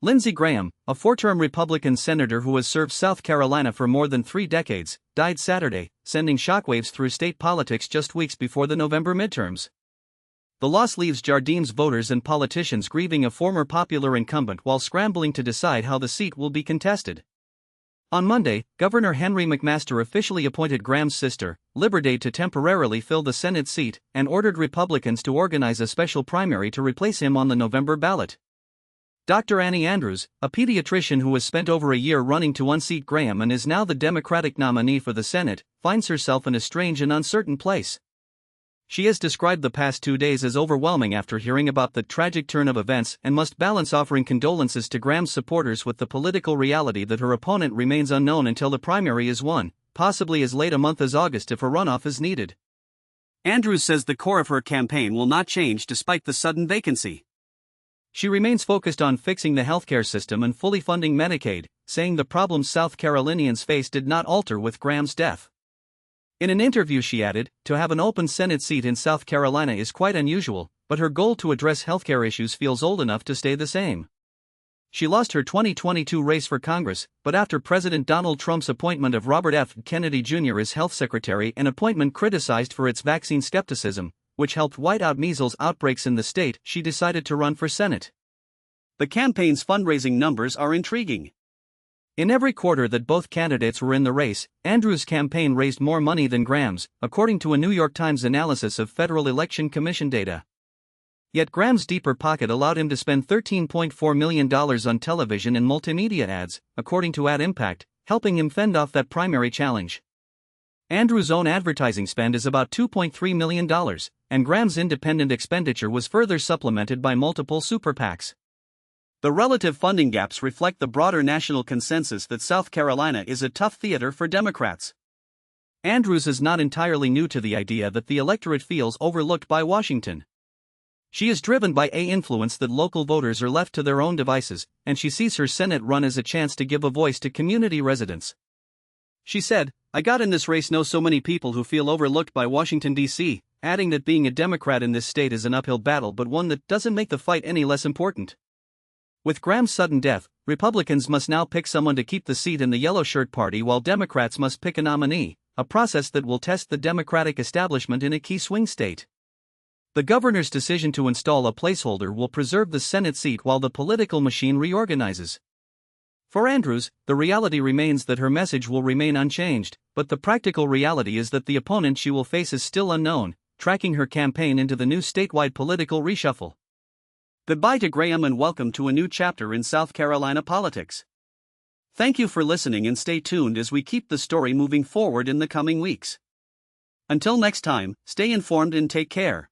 Lindsey Graham, a four-term Republican senator who has served South Carolina for more than 3 decades, died Saturday, sending shockwaves through state politics just weeks before the November midterms. The loss leaves Jardine's voters and politicians grieving a former popular incumbent while scrambling to decide how the seat will be contested. On Monday, Governor Henry McMaster officially appointed Graham's sister, Liberdade, to temporarily fill the Senate seat and ordered Republicans to organize a special primary to replace him on the November ballot. Dr. Annie Andrews, a pediatrician who has spent over a year running to unseat Graham and is now the Democratic nominee for the Senate, finds herself in a strange and uncertain place. She has described the past 2 days as overwhelming after hearing about the tragic turn of events and must balance offering condolences to Graham's supporters with the political reality that her opponent remains unknown until the primary is won, possibly as late a month as August if a runoff is needed. Andrews says the core of her campaign will not change despite the sudden vacancy. She remains focused on fixing the healthcare system and fully funding Medicaid, saying the problems South Carolinians face did not alter with Graham's death. In an interview she added, "To have an open Senate seat in South Carolina is quite unusual, but her goal to address healthcare issues feels old enough to stay the same." She lost her 2022 race for Congress, but after President Donald Trump's appointment of Robert F. Kennedy Jr. as health secretary, an appointment criticized for its vaccine skepticism, which helped white out measles outbreaks in the state, she decided to run for Senate. The campaign's fundraising numbers are intriguing. In every quarter that both candidates were in the race, Andrews' campaign raised more money than Graham's, according to a New York Times analysis of Federal Election Commission data. Yet Graham's deeper pocket allowed him to spend $13.4 million on television and multimedia ads, according to Ad Impact, helping him fend off that primary challenge. Andrews' own advertising spend is about $2.3 million, and Graham's independent expenditure was further supplemented by multiple super PACs. The relative funding gaps reflect the broader national consensus that South Carolina is a tough theater for Democrats. Andrews is not entirely new to the idea that the electorate feels overlooked by Washington. She is driven by an influence that local voters are left to their own devices, and she sees her Senate run as a chance to give a voice to community residents. She said, "I got in this race know so many people who feel overlooked by Washington, D.C., adding that being a Democrat in this state is an uphill battle but one that doesn't make the fight any less important." With Graham's sudden death, Republicans must now pick someone to keep the seat in the Yellow Shirt Party while Democrats must pick a nominee, a process that will test the Democratic establishment in a key swing state. The governor's decision to install a placeholder will preserve the Senate seat while the political machine reorganizes. For Andrews, the reality remains that her message will remain unchanged, but the practical reality is that the opponent she will face is still unknown, tracking her campaign into the new statewide political reshuffle. Goodbye to Graham and welcome to a new chapter in South Carolina politics. Thank you for listening and stay tuned as we keep the story moving forward in the coming weeks. Until next time, stay informed and take care.